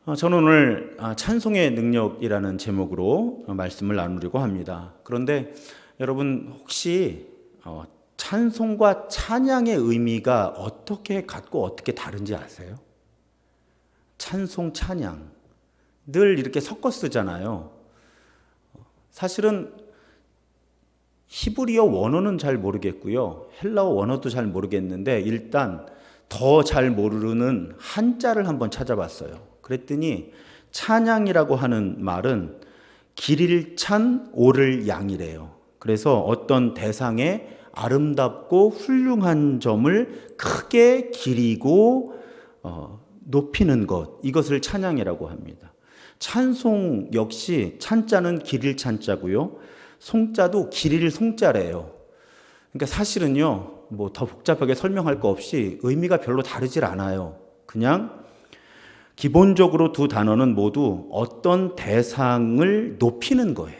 저는 오늘 찬송의 능력이라는 제목으로 말씀을 나누려고 합니다. 그런데 여러분 혹시 찬송과 찬양의 의미가 어떻게 같고 어떻게 다른지 아세요? 찬송, 찬양 늘 이렇게 섞어 쓰잖아요. 사실은 히브리어 원어는 잘 모르겠고요. 헬라어 원어도 잘 모르겠는데 일단 더 잘 모르는 한자를 한번 찾아봤어요. 그랬더니 찬양이라고 하는 말은 길을 찬 오를 양이래요. 그래서 어떤 대상의 아름답고 훌륭한 점을 크게 기리고 높이는 것, 이것을 찬양이라고 합니다. 찬송 역시 찬자는 길일 찬자고요. 송자도 길일 송자래요. 그러니까 사실은요, 뭐 더 복잡하게 설명할 거 없이 의미가 별로 다르질 않아요. 그냥 기본적으로 두 단어는 모두 어떤 대상을 높이는 거예요.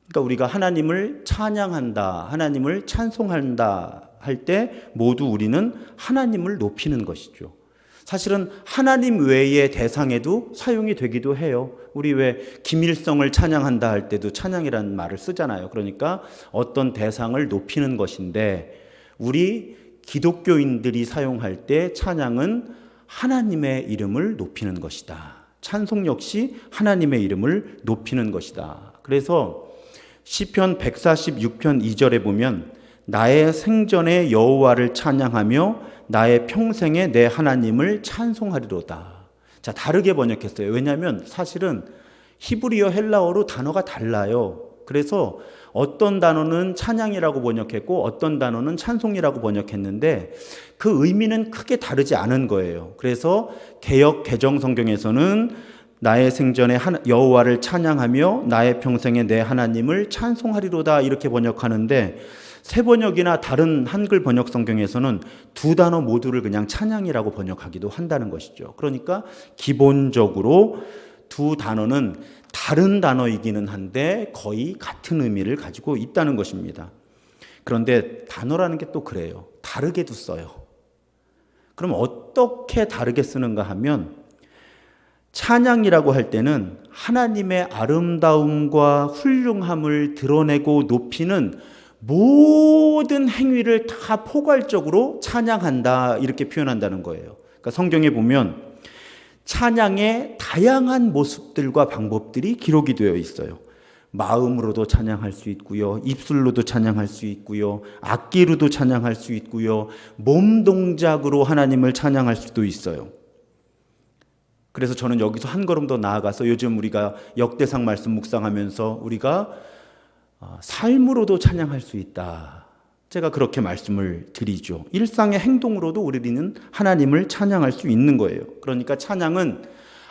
그러니까 우리가 하나님을 찬양한다, 하나님을 찬송한다 할 때 모두 우리는 하나님을 높이는 것이죠. 사실은 하나님 외의 대상에도 사용이 되기도 해요. 우리 왜 김일성을 찬양한다 할 때도 찬양이라는 말을 쓰잖아요. 그러니까 어떤 대상을 높이는 것인데 우리 기독교인들이 사용할 때 찬양은 하나님의 이름을 높이는 것이다. 찬송 역시 하나님의 이름을 높이는 것이다. 그래서 시편 146편 2절에 보면 나의 생전에 여호와를 찬양하며 나의 평생에 내 하나님을 찬송하리로다. 자, 다르게 번역했어요. 왜냐하면 사실은 히브리어 헬라어로 단어가 달라요. 그래서 어떤 단어는 찬양이라고 번역했고 어떤 단어는 찬송이라고 번역했는데 그 의미는 크게 다르지 않은 거예요. 그래서 개역 개정 성경에서는 나의 생전에 여호와를 찬양하며 나의 평생에 내 하나님을 찬송하리로다 이렇게 번역하는데 새 번역이나 다른 한글 번역 성경에서는 두 단어 모두를 그냥 찬양이라고 번역하기도 한다는 것이죠. 그러니까 기본적으로 두 단어는 다른 단어이기는 한데 거의 같은 의미를 가지고 있다는 것입니다. 그런데 단어라는 게 또 그래요. 다르게도 써요. 그럼 어떻게 다르게 쓰는가 하면 찬양이라고 할 때는 하나님의 아름다움과 훌륭함을 드러내고 높이는 모든 행위를 다 포괄적으로 찬양한다 이렇게 표현한다는 거예요. 그러니까 성경에 보면 찬양의 다양한 모습들과 방법들이 기록이 되어 있어요. 마음으로도 찬양할 수 있고요. 입술로도 찬양할 수 있고요. 악기로도 찬양할 수 있고요. 몸 동작으로 하나님을 찬양할 수도 있어요. 그래서 저는 여기서 한 걸음 더 나아가서 요즘 우리가 역대상 말씀 묵상하면서 우리가 삶으로도 찬양할 수 있다. 제가 그렇게 말씀을 드리죠. 일상의 행동으로도 우리는 하나님을 찬양할 수 있는 거예요. 그러니까 찬양은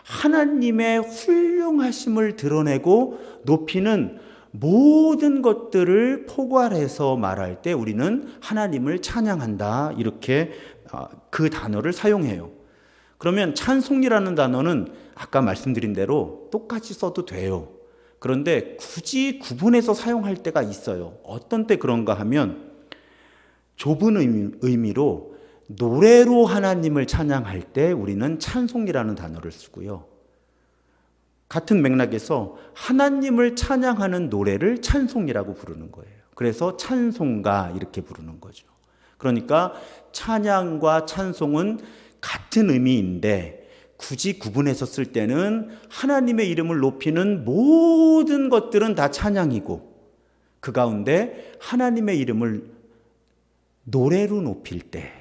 하나님의 훌륭하심을 드러내고 높이는 모든 것들을 포괄해서 말할 때 우리는 하나님을 찬양한다. 이렇게 그 단어를 사용해요. 그러면 찬송이라는 단어는 아까 말씀드린 대로 똑같이 써도 돼요. 그런데 굳이 구분해서 사용할 때가 있어요. 어떤 때 그런가 하면 좁은 의미로 노래로 하나님을 찬양할 때 우리는 찬송이라는 단어를 쓰고요. 같은 맥락에서 하나님을 찬양하는 노래를 찬송이라고 부르는 거예요. 그래서 찬송가 이렇게 부르는 거죠. 그러니까 찬양과 찬송은 같은 의미인데 굳이 구분해서 쓸 때는 하나님의 이름을 높이는 모든 것들은 다 찬양이고 그 가운데 하나님의 이름을 노래로 높일 때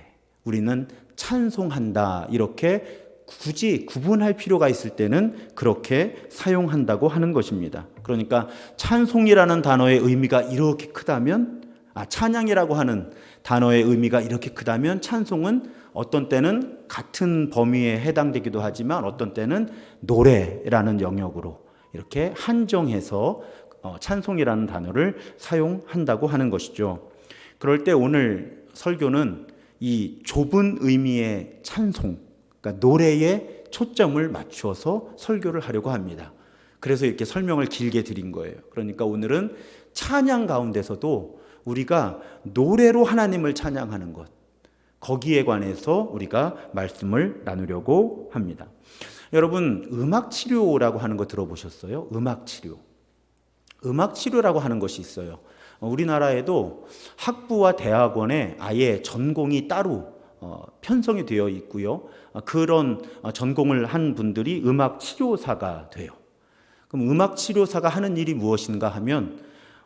우리는 찬송한다. 이렇게 굳이 구분할 필요가 있을 때는 그렇게 사용한다고 하는 것입니다. 그러니까 찬송이라는 단어의 의미가 이렇게 크다면 찬양이라고 하는 단어의 의미가 이렇게 크다면 찬송은 어떤 때는 같은 범위에 해당되기도 하지만 어떤 때는 노래라는 영역으로 이렇게 한정해서 찬송이라는 단어를 사용한다고 하는 것이죠. 그럴 때 오늘 설교는 이 좁은 의미의 찬송, 그러니까 노래에 초점을 맞추어서 설교를 하려고 합니다. 그래서 이렇게 설명을 길게 드린 거예요. 그러니까 오늘은 찬양 가운데서도 우리가 노래로 하나님을 찬양하는 것, 거기에 관해서 우리가 말씀을 나누려고 합니다. 여러분, 음악 치료라고 하는 거 들어보셨어요? 음악 치료. 음악 치료라고 하는 것이 있어요. 우리나라에도 학부와 대학원에 아예 전공이 따로 편성이 되어 있고요. 그런 전공을 한 분들이 음악 치료사가 돼요. 그럼 음악 치료사가 하는 일이 무엇인가 하면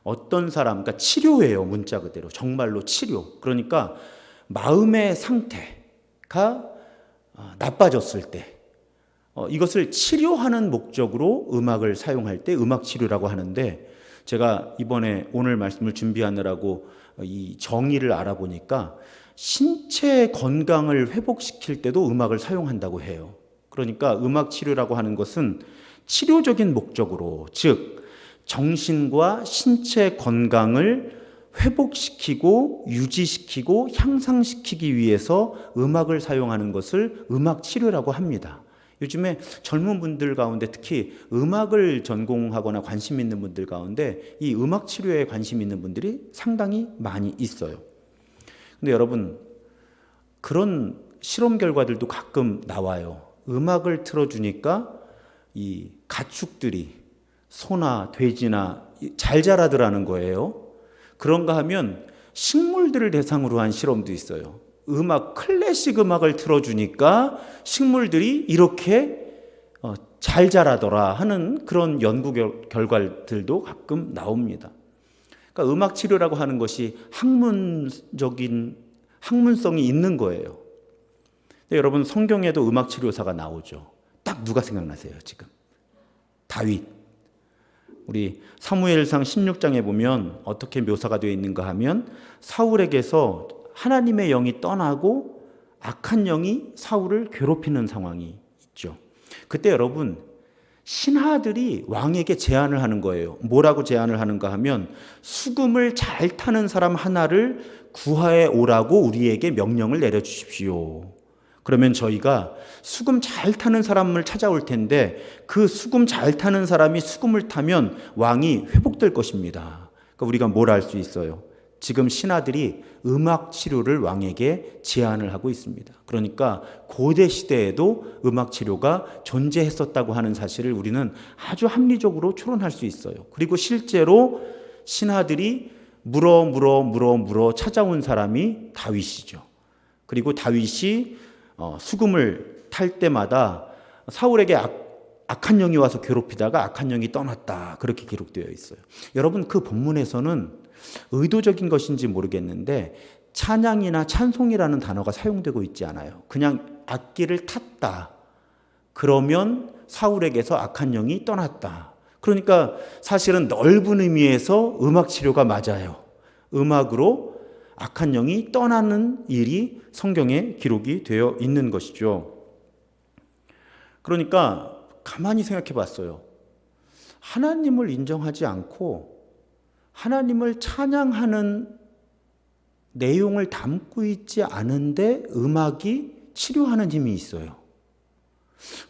어떤 사람, 그러니까 치료예요. 문자 그대로. 정말로 치료. 그러니까 마음의 상태가 나빠졌을 때 이것을 치료하는 목적으로 음악을 사용할 때 음악 치료라고 하는데, 제가 이번에 오늘 말씀을 준비하느라고 이 정의를 알아보니까 신체 건강을 회복시킬 때도 음악을 사용한다고 해요. 그러니까 음악 치료라고 하는 것은 치료적인 목적으로, 즉 정신과 신체 건강을 회복시키고 유지시키고 향상시키기 위해서 음악을 사용하는 것을 음악 치료라고 합니다. 요즘에 젊은 분들 가운데 특히 음악을 전공하거나 관심 있는 분들 가운데 이 음악 치료에 관심 있는 분들이 상당히 많이 있어요. 근데 여러분, 그런 실험 결과들도 가끔 나와요. 음악을 틀어주니까 이 가축들이 소나 돼지나 잘 자라더라는 거예요. 그런가 하면 식물들을 대상으로 한 실험도 있어요. 클래식 음악을 틀어주니까 식물들이 이렇게 잘 자라더라 하는 그런 연구 결과들도 가끔 나옵니다. 그러니까 음악 치료라고 하는 것이 학문성이 있는 거예요. 근데 여러분, 성경에도 음악 치료사가 나오죠. 딱 누가 생각나세요, 지금? 다윗. 우리 사무엘상 16장에 보면 어떻게 묘사가 되어 있는가 하면 사울에게서 하나님의 영이 떠나고 악한 영이 사울을 괴롭히는 상황이 있죠. 그때 여러분, 신하들이 왕에게 제안을 하는 거예요. 뭐라고 제안을 하는가 하면 수금을 잘 타는 사람 하나를 구하에 오라고 우리에게 명령을 내려주십시오. 그러면 저희가 수금 잘 타는 사람을 찾아올 텐데 그 수금 잘 타는 사람이 수금을 타면 왕이 회복될 것입니다. 그러니까 우리가 뭘 알 수 있어요? 지금 신하들이 음악 치료를 왕에게 제안을 하고 있습니다. 그러니까 고대 시대에도 음악 치료가 존재했었다고 하는 사실을 우리는 아주 합리적으로 추론할 수 있어요. 그리고 실제로 신하들이 물어 찾아온 사람이 다윗이죠. 그리고 다윗이 수금을 탈 때마다 사울에게 악한 영이 와서 괴롭히다가 악한 영이 떠났다, 그렇게 기록되어 있어요. 여러분, 그 본문에서는 의도적인 것인지 모르겠는데 찬양이나 찬송이라는 단어가 사용되고 있지 않아요. 그냥 악기를 탔다, 그러면 사울에게서 악한 영이 떠났다. 그러니까 사실은 넓은 의미에서 음악 치료가 맞아요. 음악으로 악한 영이 떠나는 일이 성경에 기록이 되어 있는 것이죠. 그러니까 가만히 생각해 봤어요. 하나님을 인정하지 않고 하나님을 찬양하는 내용을 담고 있지 않은데 음악이 치료하는 힘이 있어요.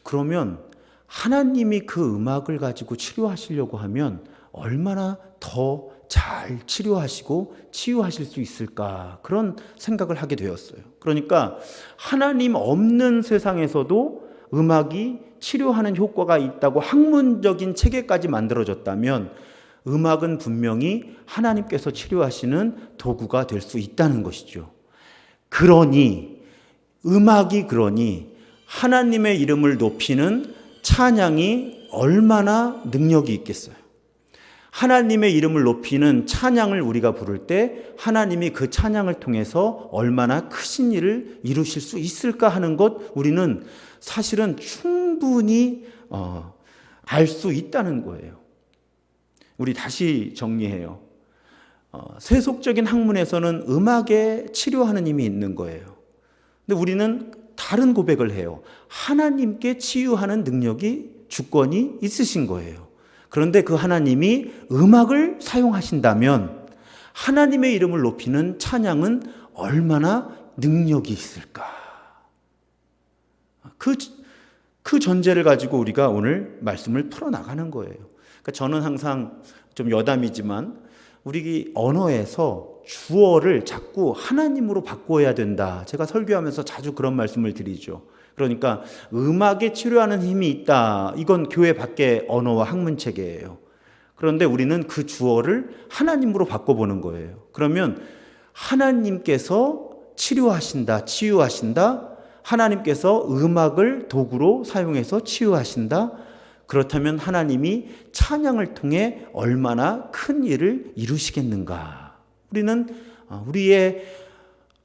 그러면 하나님이 그 음악을 가지고 치료하시려고 하면 얼마나 더 잘 치료하시고 치유하실 수 있을까, 그런 생각을 하게 되었어요. 그러니까 하나님 없는 세상에서도 음악이 치료하는 효과가 있다고 학문적인 체계까지 만들어졌다면 음악은 분명히 하나님께서 치료하시는 도구가 될 수 있다는 것이죠. 그러니 하나님의 이름을 높이는 찬양이 얼마나 능력이 있겠어요. 하나님의 이름을 높이는 찬양을 우리가 부를 때 하나님이 그 찬양을 통해서 얼마나 크신 일을 이루실 수 있을까 하는 것, 우리는 사실은 충분히 알 수 있다는 거예요. 우리 다시 정리해요. 세속적인 학문에서는 음악에 치료하는 힘이 있는 거예요. 근데 우리는 다른 고백을 해요. 하나님께 치유하는 능력이, 주권이 있으신 거예요. 그런데 그 하나님이 음악을 사용하신다면 하나님의 이름을 높이는 찬양은 얼마나 능력이 있을까? 그 전제를 가지고 우리가 오늘 말씀을 풀어나가는 거예요. 그러니까 저는 항상 좀 여담이지만 우리 언어에서 주어를 자꾸 하나님으로 바꿔야 된다. 제가 설교하면서 자주 그런 말씀을 드리죠. 그러니까 음악에 치료하는 힘이 있다. 이건 교회 밖의 언어와 학문체계예요. 그런데 우리는 그 주어를 하나님으로 바꿔보는 거예요. 그러면 하나님께서 치료하신다, 치유하신다. 하나님께서 음악을 도구로 사용해서 치유하신다. 그렇다면 하나님이 찬양을 통해 얼마나 큰 일을 이루시겠는가. 우리는 우리의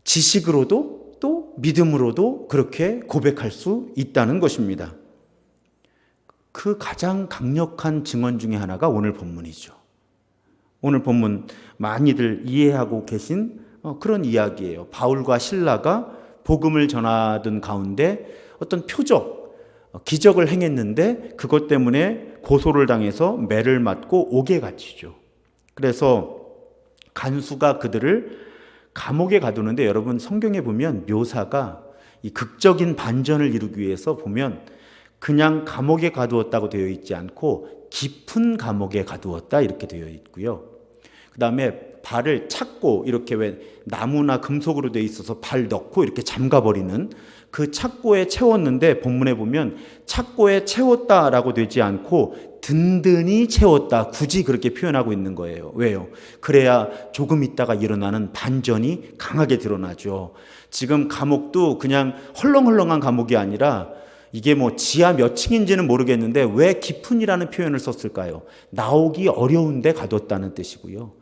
지식으로도 또 믿음으로도 그렇게 고백할 수 있다는 것입니다. 그 가장 강력한 증언 중에 하나가 오늘 본문이죠. 오늘 본문 많이들 이해하고 계신 그런 이야기예요. 바울과 실라가 복음을 전하던 가운데 어떤 기적을 행했는데 그것 때문에 고소를 당해서 매를 맞고 옥에 갇히죠. 그래서 간수가 그들을 감옥에 가두는데 여러분 성경에 보면 묘사가 이 극적인 반전을 이루기 위해서 보면 그냥 감옥에 가두었다고 되어 있지 않고 깊은 감옥에 가두었다 이렇게 되어 있고요. 그 다음에 발을 찾고 이렇게 왜 나무나 금속으로 되어 있어서 발 넣고 이렇게 잠가버리는 그 착고에 채웠는데 본문에 보면 착고에 채웠다라고 되지 않고 든든히 채웠다. 굳이 그렇게 표현하고 있는 거예요. 왜요? 그래야 조금 있다가 일어나는 반전이 강하게 드러나죠. 지금 감옥도 그냥 헐렁헐렁한 감옥이 아니라 이게 뭐 지하 몇 층인지는 모르겠는데 왜 깊은이라는 표현을 썼을까요? 나오기 어려운데 가뒀다는 뜻이고요.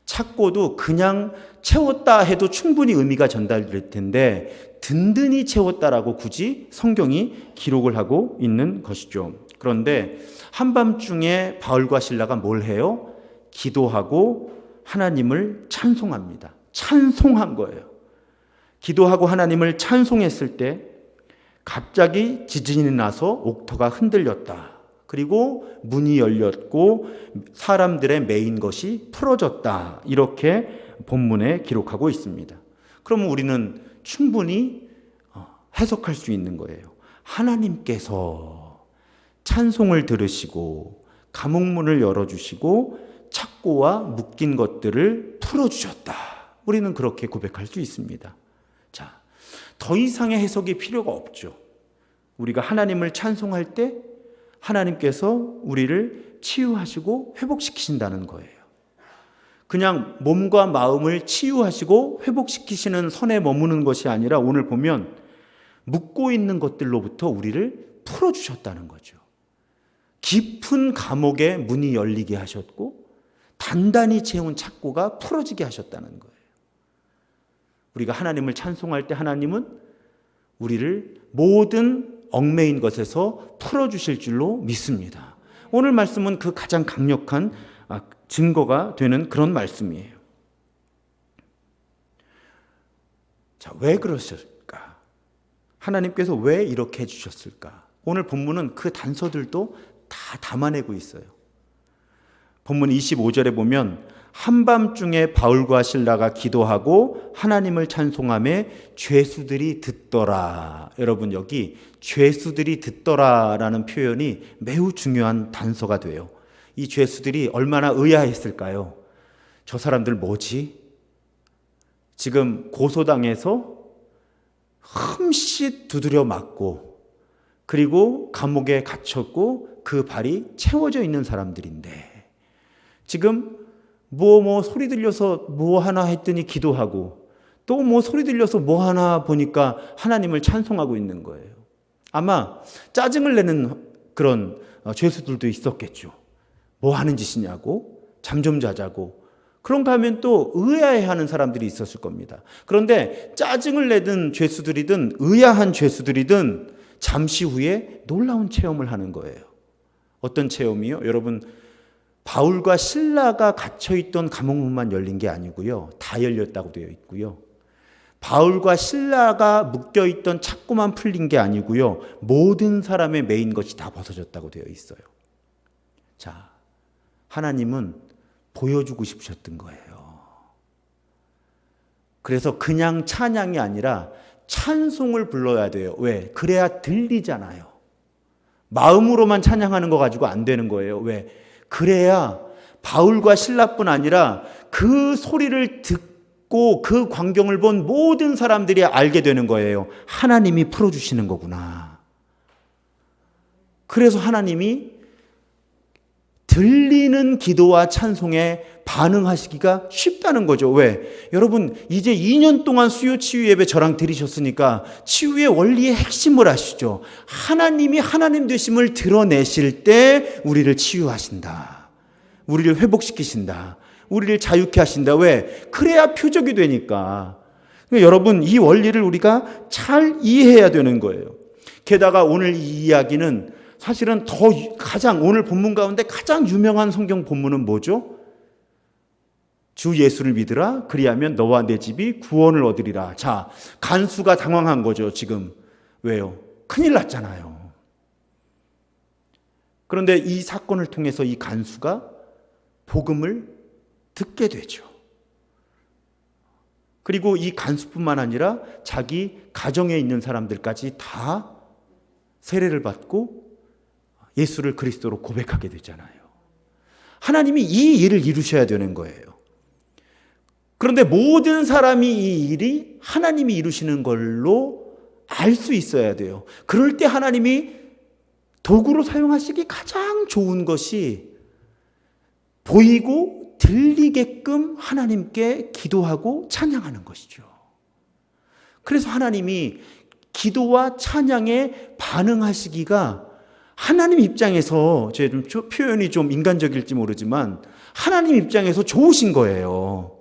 착고도 그냥 채웠다 해도 충분히 의미가 전달될 텐데 든든히 채웠다라고 굳이 성경이 기록을 하고 있는 것이죠. 그런데 한밤중에 바울과 실라가 뭘 해요? 기도하고 하나님을 찬송합니다. 찬송한 거예요. 기도하고 하나님을 찬송했을 때 갑자기 지진이 나서 옥토가 흔들렸다. 그리고 문이 열렸고 사람들의 매인 것이 풀어졌다. 이렇게 본문에 기록하고 있습니다. 그러면 우리는 충분히 해석할 수 있는 거예요. 하나님께서 찬송을 들으시고 감옥문을 열어주시고 착고와 묶인 것들을 풀어주셨다. 우리는 그렇게 고백할 수 있습니다. 자, 더 이상의 해석이 필요가 없죠. 우리가 하나님을 찬송할 때 하나님께서 우리를 치유하시고 회복시키신다는 거예요. 그냥 몸과 마음을 치유하시고 회복시키시는 선에 머무는 것이 아니라 오늘 보면 묶고 있는 것들로부터 우리를 풀어주셨다는 거죠. 깊은 감옥의 문이 열리게 하셨고 단단히 채운 착고가 풀어지게 하셨다는 거예요. 우리가 하나님을 찬송할 때 하나님은 우리를 모든 얽매인 것에서 풀어주실 줄로 믿습니다. 오늘 말씀은 그 가장 강력한 증거가 되는 그런 말씀이에요. 자, 왜 그러셨을까? 하나님께서 왜 이렇게 해주셨을까? 오늘 본문은 그 단서들도 다 담아내고 있어요. 본문 25절에 보면 한밤중에 바울과 실라가 기도하고 하나님을 찬송하며 죄수들이 듣더라. 여러분 여기 죄수들이 듣더라라는 표현이 매우 중요한 단서가 돼요. 이 죄수들이 얼마나 의아했을까요? 저 사람들 뭐지? 지금 고소당해서 흠칫 두드려 맞고 그리고 감옥에 갇혔고 그 발이 채워져 있는 사람들인데 지금 뭐 소리 들려서 뭐 하나 했더니 기도하고 또 뭐 소리 들려서 뭐 하나 보니까 하나님을 찬송하고 있는 거예요. 아마 짜증을 내는 그런 죄수들도 있었겠죠. 뭐 하는 짓이냐고, 잠 좀 자자고. 그런가 하면 또 의아해하는 사람들이 있었을 겁니다. 그런데 짜증을 내든 죄수들이든 의아한 죄수들이든 잠시 후에 놀라운 체험을 하는 거예요. 어떤 체험이요? 여러분 바울과 실라가 갇혀있던 감옥문만 열린 게 아니고요. 다 열렸다고 되어 있고요. 바울과 실라가 묶여있던 착고만 풀린 게 아니고요. 모든 사람의 매인 것이 다 벗어졌다고 되어 있어요. 자, 하나님은 보여주고 싶으셨던 거예요. 그래서 그냥 찬양이 아니라 찬송을 불러야 돼요. 왜? 그래야 들리잖아요. 마음으로만 찬양하는 거 가지고 안 되는 거예요. 왜? 그래야 바울과 실라뿐 아니라 그 소리를 듣고 그 광경을 본 모든 사람들이 알게 되는 거예요. 하나님이 풀어주시는 거구나. 그래서 하나님이 들리는 기도와 찬송에 반응하시기가 쉽다는 거죠. 왜? 여러분, 이제 2년 동안 수요 치유 예배 저랑 드리셨으니까 치유의 원리의 핵심을 아시죠? 하나님이 하나님 되심을 드러내실 때 우리를 치유하신다. 우리를 회복시키신다. 우리를 자유케 하신다. 왜? 그래야 표적이 되니까. 그러니까 여러분, 이 원리를 우리가 잘 이해해야 되는 거예요. 게다가 오늘 이 이야기는 사실은 가장 오늘 본문 가운데 가장 유명한 성경 본문은 뭐죠? 주 예수를 믿으라. 그리하면 너와 내 집이 구원을 얻으리라. 자, 간수가 당황한 거죠, 지금. 왜요? 큰일 났잖아요. 그런데 이 사건을 통해서 이 간수가 복음을 듣게 되죠. 그리고 이 간수뿐만 아니라 자기 가정에 있는 사람들까지 다 세례를 받고 예수를 그리스도로 고백하게 되잖아요. 하나님이 이 일을 이루셔야 되는 거예요. 그런데 모든 사람이 이 일이 하나님이 이루시는 걸로 알 수 있어야 돼요. 그럴 때 하나님이 도구로 사용하시기 가장 좋은 것이 보이고 들리게끔 하나님께 기도하고 찬양하는 것이죠. 그래서 하나님이 기도와 찬양에 반응하시기가 하나님 입장에서, 제 표현이 좀 인간적일지 모르지만 하나님 입장에서 좋으신 거예요.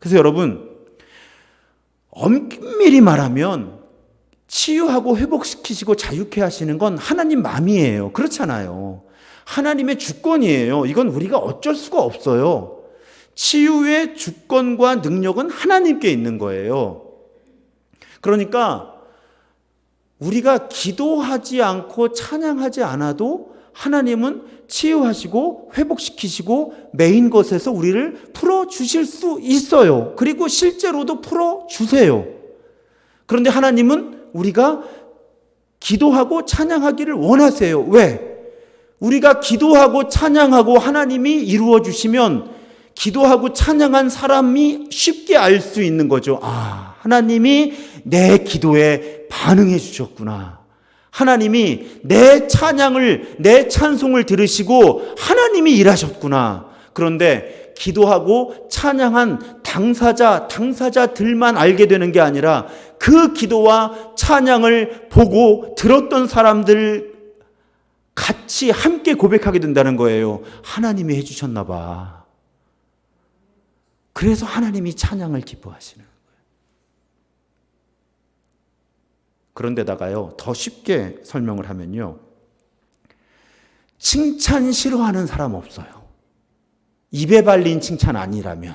그래서 여러분, 엄밀히 말하면 치유하고 회복시키시고 자유케 하시는 건 하나님 맘이에요. 그렇잖아요. 하나님의 주권이에요. 이건 우리가 어쩔 수가 없어요. 치유의 주권과 능력은 하나님께 있는 거예요. 그러니까 우리가 기도하지 않고 찬양하지 않아도 하나님은 치유하시고 회복시키시고 메인 것에서 우리를 풀어주실 수 있어요. 그리고 실제로도 풀어주세요. 그런데 하나님은 우리가 기도하고 찬양하기를 원하세요. 왜? 우리가 기도하고 찬양하고 하나님이 이루어주시면 기도하고 찬양한 사람이 쉽게 알 수 있는 거죠. 아, 하나님이 내 기도에 반응해 주셨구나. 하나님이 내 찬양을, 내 찬송을 들으시고 하나님이 일하셨구나. 그런데 기도하고 찬양한 당사자들만 알게 되는 게 아니라 그 기도와 찬양을 보고 들었던 사람들 같이 함께 고백하게 된다는 거예요. 하나님이 해주셨나 봐. 그래서 하나님이 찬양을 기뻐하시는 거예요. 그런데다가요, 더 쉽게 설명을 하면요, 칭찬 싫어하는 사람 없어요. 입에 발린 칭찬 아니라면.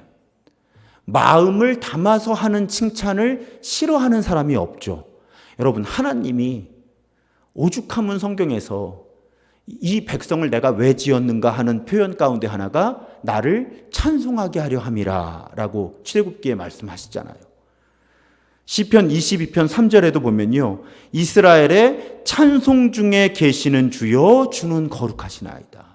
마음을 담아서 하는 칭찬을 싫어하는 사람이 없죠. 여러분, 하나님이 오죽하면 성경에서 이 백성을 내가 왜 지었는가 하는 표현 가운데 하나가 나를 찬송하게 하려 함이라 라고 출애굽기에 말씀하시잖아요. 시편 22편 3절에도 보면요, 이스라엘의 찬송 중에 계시는 주여 주는 거룩하시나이다.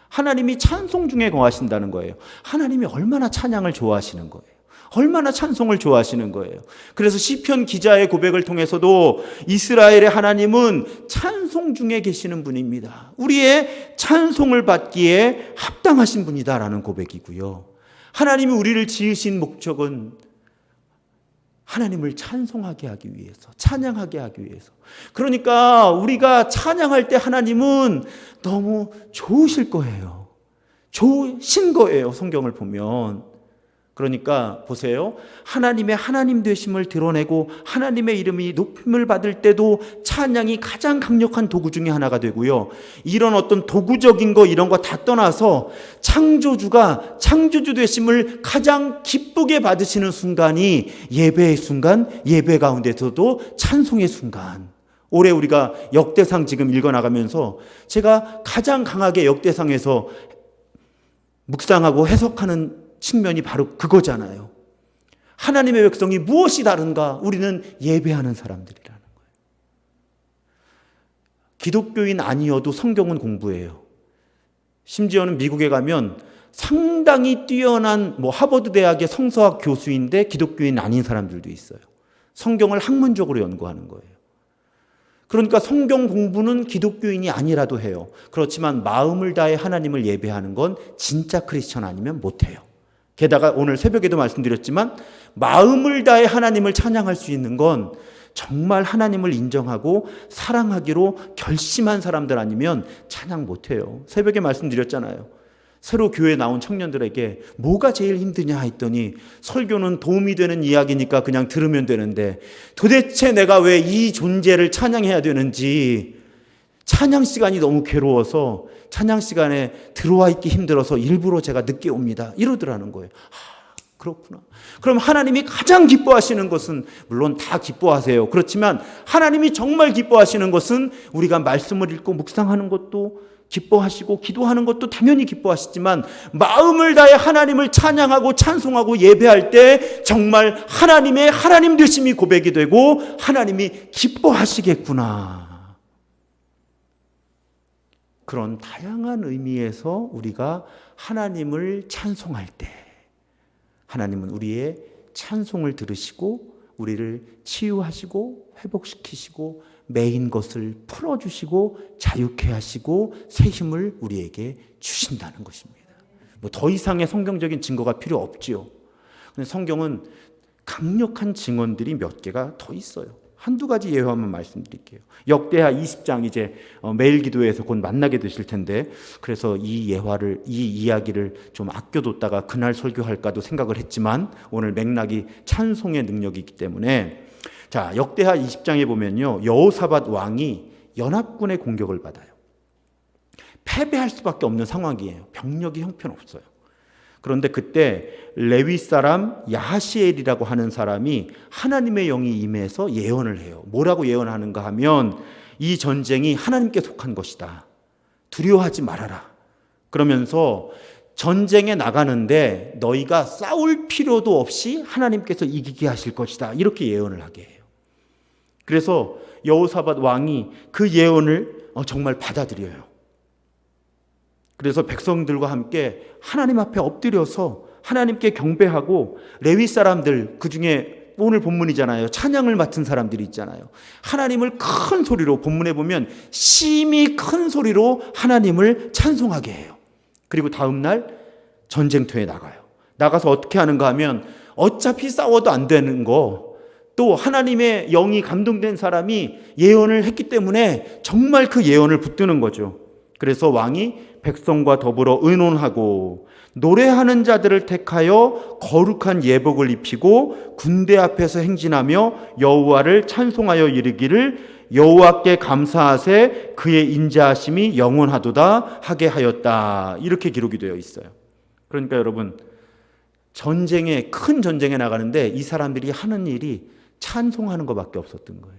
하나님이 찬송 중에 거하신다는 거예요. 하나님이 얼마나 찬양을 좋아하시는 거예요. 얼마나 찬송을 좋아하시는 거예요. 그래서 시편 기자의 고백을 통해서도 이스라엘의 하나님은 찬송 중에 계시는 분입니다. 우리의 찬송을 받기에 합당하신 분이다라는 고백이고요. 하나님이 우리를 지으신 목적은 하나님을 찬송하게 하기 위해서, 찬양하게 하기 위해서. 그러니까 우리가 찬양할 때 하나님은 너무 좋으실 거예요. 좋으신 거예요, 성경을 보면. 그러니까 보세요. 하나님의 하나님 되심을 드러내고 하나님의 이름이 높임을 받을 때도 찬양이 가장 강력한 도구 중에 하나가 되고요. 이런 어떤 도구적인 거 이런 거 다 떠나서 창조주가 창조주 되심을 가장 기쁘게 받으시는 순간이 예배의 순간, 예배 가운데서도 찬송의 순간. 올해 우리가 역대상 지금 읽어나가면서 제가 가장 강하게 역대상에서 묵상하고 해석하는 측면이 바로 그거잖아요. 하나님의 백성이 무엇이 다른가? 우리는 예배하는 사람들이라는 거예요. 기독교인 아니어도 성경은 공부해요. 심지어는 미국에 가면 상당히 뛰어난 하버드 대학의 성서학 교수인데 기독교인 아닌 사람들도 있어요. 성경을 학문적으로 연구하는 거예요. 그러니까 성경 공부는 기독교인이 아니라도 해요. 그렇지만 마음을 다해 하나님을 예배하는 건 진짜 크리스천 아니면 못해요. 게다가 오늘 새벽에도 말씀드렸지만 마음을 다해 하나님을 찬양할 수 있는 건 정말 하나님을 인정하고 사랑하기로 결심한 사람들 아니면 찬양 못해요. 새벽에 말씀드렸잖아요. 새로 교회에 나온 청년들에게 뭐가 제일 힘드냐 했더니 설교는 도움이 되는 이야기니까 그냥 들으면 되는데 도대체 내가 왜 이 존재를 찬양해야 되는지, 찬양 시간이 너무 괴로워서 찬양 시간에 들어와 있기 힘들어서 일부러 제가 늦게 옵니다, 이러더라는 거예요. 그렇구나. 그럼 하나님이 가장 기뻐하시는 것은, 물론 다 기뻐하세요. 그렇지만 하나님이 정말 기뻐하시는 것은 우리가 말씀을 읽고 묵상하는 것도 기뻐하시고 기도하는 것도 당연히 기뻐하시지만 마음을 다해 하나님을 찬양하고 찬송하고 예배할 때 정말 하나님의 하나님 되심이 고백이 되고 하나님이 기뻐하시겠구나. 그런 다양한 의미에서 우리가 하나님을 찬송할 때 하나님은 우리의 찬송을 들으시고 우리를 치유하시고 회복시키시고 매인 것을 풀어주시고 자유케 하시고 새 힘을 우리에게 주신다는 것입니다. 더 이상의 성경적인 증거가 필요 없지요. 근데 성경은 강력한 증언들이 몇 개가 더 있어요. 한두 가지 예화만 말씀드릴게요. 역대하 20장 이제 매일 기도회에서 곧 만나게 되실 텐데, 그래서 이 이야기를 좀 아껴뒀다가 그날 설교할까도 생각을 했지만 오늘 맥락이 찬송의 능력이 있기 때문에, 자, 역대하 20장에 보면요, 여호사밧 왕이 연합군의 공격을 받아요. 패배할 수밖에 없는 상황이에요. 병력이 형편없어요. 그런데 그때 레위 사람 야하시엘이라고 하는 사람이 하나님의 영이 임해서 예언을 해요. 뭐라고 예언하는가 하면 이 전쟁이 하나님께 속한 것이다. 두려워하지 말아라. 그러면서 전쟁에 나가는데 너희가 싸울 필요도 없이 하나님께서 이기게 하실 것이다. 이렇게 예언을 하게 해요. 그래서 여호사밧 왕이 그 예언을 정말 받아들여요. 그래서 백성들과 함께 하나님 앞에 엎드려서 하나님께 경배하고 레위 사람들, 그중에 오늘 본문이잖아요, 찬양을 맡은 사람들이 있잖아요. 하나님을 큰 소리로, 본문에 보면 심히 큰 소리로 하나님을 찬송하게 해요. 그리고 다음 날 전쟁터에 나가요. 나가서 어떻게 하는가 하면 어차피 싸워도 안 되는 거, 또 하나님의 영이 감동된 사람이 예언을 했기 때문에 정말 그 예언을 붙드는 거죠. 그래서 왕이 백성과 더불어 의논하고 노래하는 자들을 택하여 거룩한 예복을 입히고 군대 앞에서 행진하며 여호와를 찬송하여 이르기를 여호와께 감사하세 그의 인자하심이 영원하도다 하게 하였다. 이렇게 기록이 되어 있어요. 그러니까 여러분, 큰 전쟁에 나가는데 이 사람들이 하는 일이 찬송하는 것밖에 없었던 거예요.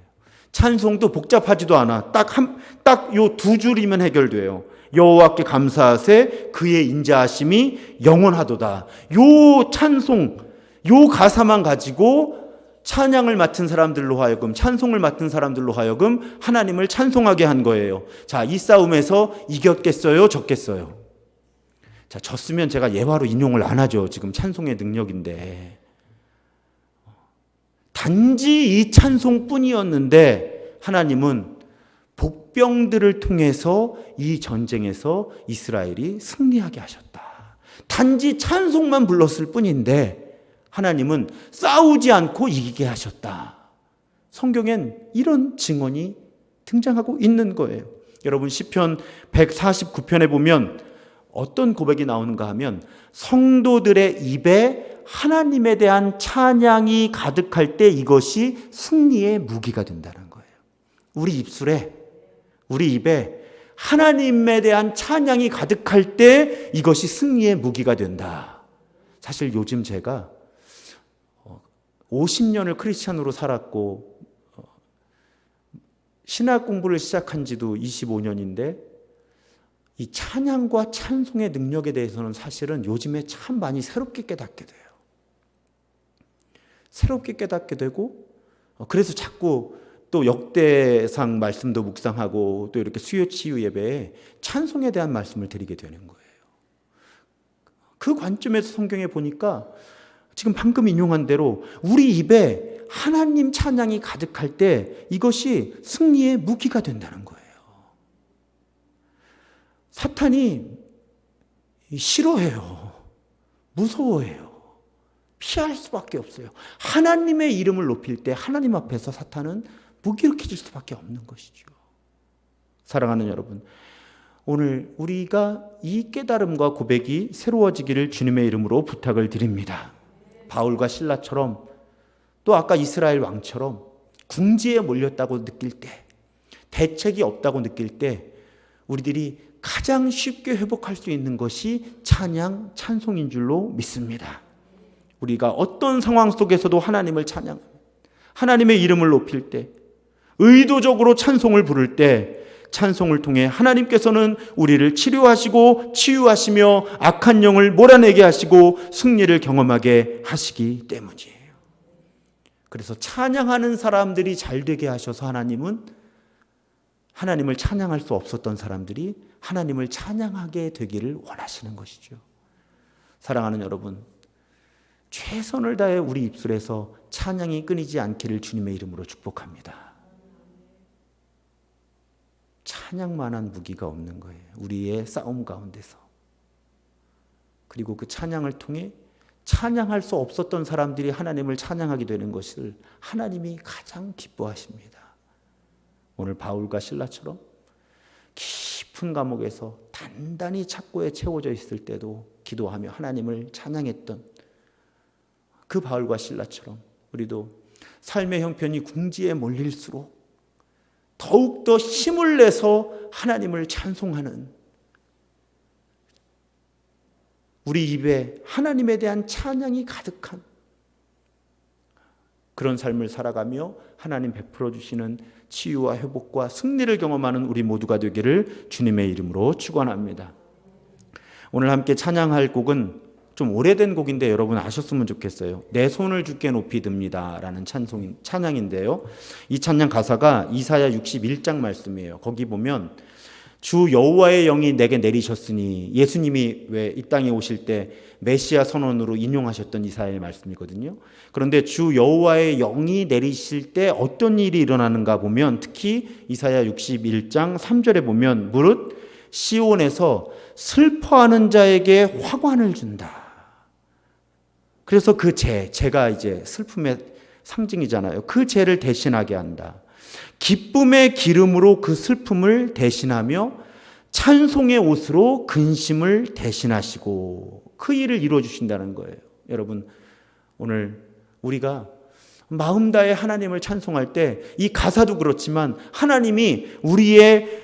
찬송도 복잡하지도 않아. 딱 요 두 줄이면 해결돼요. 여호와께 감사하세 그의 인자하심이 영원하도다. 요 찬송, 요 가사만 가지고 찬양을 맡은 사람들로 하여금, 찬송을 맡은 사람들로 하여금 하나님을 찬송하게 한 거예요. 자, 이 싸움에서 이겼겠어요? 졌겠어요? 자, 졌으면 제가 예화로 인용을 안 하죠. 지금 찬송의 능력인데. 단지 이 찬송뿐이었는데 하나님은 복병들을 통해서 이 전쟁에서 이스라엘이 승리하게 하셨다. 단지 찬송만 불렀을 뿐인데 하나님은 싸우지 않고 이기게 하셨다. 성경엔 이런 증언이 등장하고 있는 거예요. 여러분, 시편 149편에 보면 어떤 고백이 나오는가 하면 성도들의 입에 하나님에 대한 찬양이 가득할 때 이것이 승리의 무기가 된다는 거예요. 우리 입에 하나님에 대한 찬양이 가득할 때 이것이 승리의 무기가 된다. 사실 요즘 제가 50년을 크리스찬으로 살았고 신학 공부를 시작한 지도 25년인데 이 찬양과 찬송의 능력에 대해서는 사실은 요즘에 참 많이 새롭게 깨닫게 돼요. 새롭게 깨닫게 되고, 그래서 자꾸 또 역대상 말씀도 묵상하고 또 이렇게 수요 치유 예배에 찬송에 대한 말씀을 드리게 되는 거예요. 그 관점에서 성경에 보니까 지금 방금 인용한 대로 우리 입에 하나님 찬양이 가득할 때 이것이 승리의 무기가 된다는 거예요. 사탄이 싫어해요. 무서워해요. 피할 수밖에 없어요. 하나님의 이름을 높일 때 하나님 앞에서 사탄은 무기력해질 수밖에 없는 것이죠. 사랑하는 여러분, 오늘 우리가 이 깨달음과 고백이 새로워지기를 주님의 이름으로 부탁을 드립니다. 바울과 실라처럼 또 아까 이스라엘 왕처럼 궁지에 몰렸다고 느낄 때, 대책이 없다고 느낄 때 우리들이 가장 쉽게 회복할 수 있는 것이 찬양, 찬송인 줄로 믿습니다. 우리가 어떤 상황 속에서도 하나님을 찬양합니다. 하나님의 이름을 높일 때, 의도적으로 찬송을 부를 때 찬송을 통해 하나님께서는 우리를 치료하시고 치유하시며 악한 영을 몰아내게 하시고 승리를 경험하게 하시기 때문이에요. 그래서 찬양하는 사람들이 잘 되게 하셔서 하나님은 하나님을 찬양할 수 없었던 사람들이 하나님을 찬양하게 되기를 원하시는 것이죠. 사랑하는 여러분, 최선을 다해 우리 입술에서 찬양이 끊이지 않기를 주님의 이름으로 축복합니다. 찬양만한 무기가 없는 거예요. 우리의 싸움 가운데서. 그리고 그 찬양을 통해 찬양할 수 없었던 사람들이 하나님을 찬양하게 되는 것을 하나님이 가장 기뻐하십니다. 오늘 바울과 실라처럼 깊은 감옥에서 단단히 착고에 채워져 있을 때도 기도하며 하나님을 찬양했던 그 바울과 실라처럼 우리도 삶의 형편이 궁지에 몰릴수록 더욱더 힘을 내서 하나님을 찬송하는, 우리 입에 하나님에 대한 찬양이 가득한 그런 삶을 살아가며 하나님 베풀어 주시는 치유와 회복과 승리를 경험하는 우리 모두가 되기를 주님의 이름으로 축원합니다. 오늘 함께 찬양할 곡은 좀 오래된 곡인데 여러분 아셨으면 좋겠어요. 내 손을 주께 높이 듭니다 라는 찬양인데요. 이 찬양 가사가 이사야 61장 말씀이에요. 거기 보면 주 여호와의 영이 내게 내리셨으니, 예수님이 왜 이 땅에 오실 때 메시아 선언으로 인용하셨던 이사야의 말씀이거든요. 그런데 주 여호와의 영이 내리실 때 어떤 일이 일어나는가 보면 특히 이사야 61장 3절에 보면 무릇 시온에서 슬퍼하는 자에게 화관을 준다. 그래서 그 죄가 이제 슬픔의 상징이잖아요. 그 죄를 대신하게 한다. 기쁨의 기름으로 그 슬픔을 대신하며 찬송의 옷으로 근심을 대신하시고 그 일을 이루어 주신다는 거예요. 여러분, 오늘 우리가 마음 다해 하나님을 찬송할 때 이 가사도 그렇지만 하나님이 우리의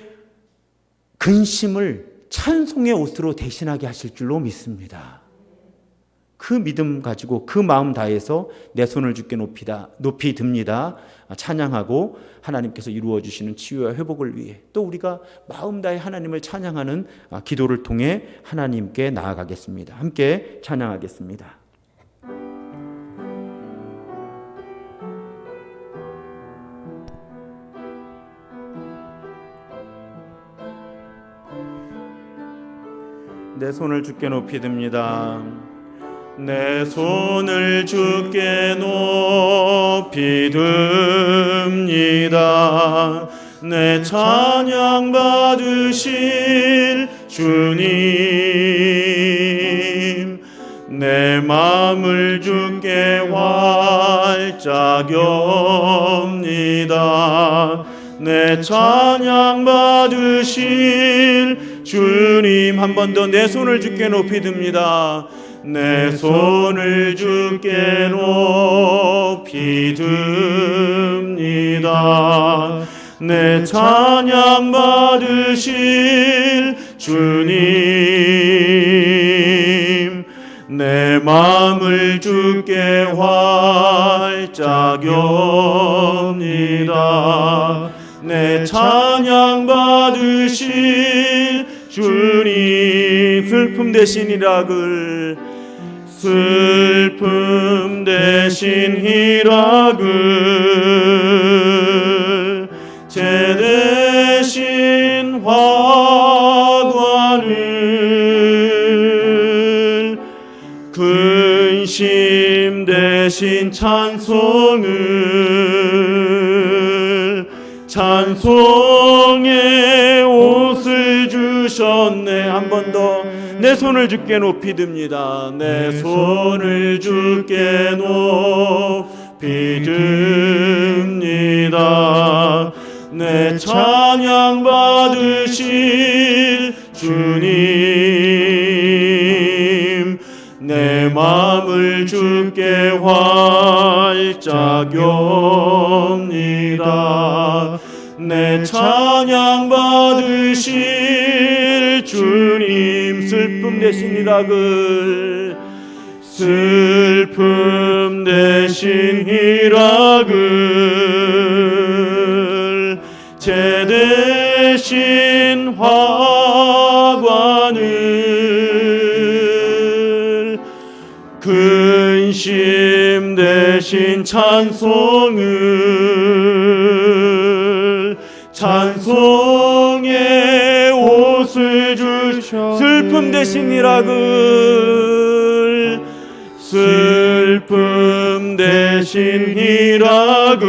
근심을 찬송의 옷으로 대신하게 하실 줄로 믿습니다. 그 믿음 가지고 그 마음 다해서 내 손을 주께 높이 듭니다. 찬양하고 하나님께서 이루어 주시는 치유와 회복을 위해 또 우리가 마음 다해 하나님을 찬양하는 기도를 통해 하나님께 나아가겠습니다. 함께 찬양하겠습니다. 내 손을 주께 높이 듭니다. 내 손을 주께 높이 듭니다. 내 찬양 받으실 주님, 내 마음을 주께 활짝 엽니다. 내 찬양 받으실 주님, 한 번 더 내 손을 주께 높이 듭니다. 내 손을 주께 높이 듭니다. 내 찬양 받으실 주님, 내 마음을 주께 활짝 엽니다. 내 찬양 받으실 주님, 슬픔 대신 희락을, 슬픔 대신 희락을, 죄 대신 화관을 대신 찬송의 옷을 주셨네. 한 번 더 내 손을 주께 높이 듭니다. 내 손을 주께 높이 듭니다. 내 찬양 받으실 주님, 내 마음을 주께 활짝 엽니다. 내 찬양 받으실 주님, 슬픔 대신 희락을, 슬픔 대신 희락을, 죄 대신 화관을, 근심 대신 찬송을, 찬송의 옷을 주셔. 슬픔 대신 희락을, 슬픔 대신 희락을,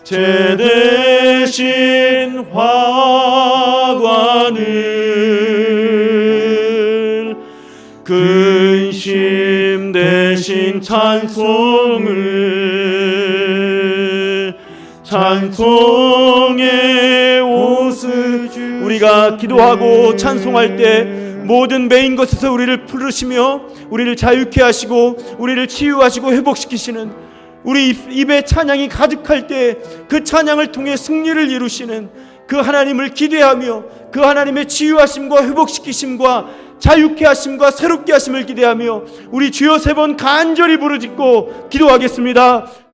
죄 대신 화관을, 근심 대신 찬송을, 찬송의 옷을 주. 우리가 기도하고 찬송할 때 모든 매인 것에서 우리를 부르시며 우리를 자유케 하시고 우리를 치유하시고 회복시키시는, 우리 입에 찬양이 가득할 때 그 찬양을 통해 승리를 이루시는 그 하나님을 기대하며 그 하나님의 치유하심과 회복시키심과 자유케 하심과 새롭게 하심을 기대하며 우리 주여 세 번 간절히 부르짖고 기도하겠습니다.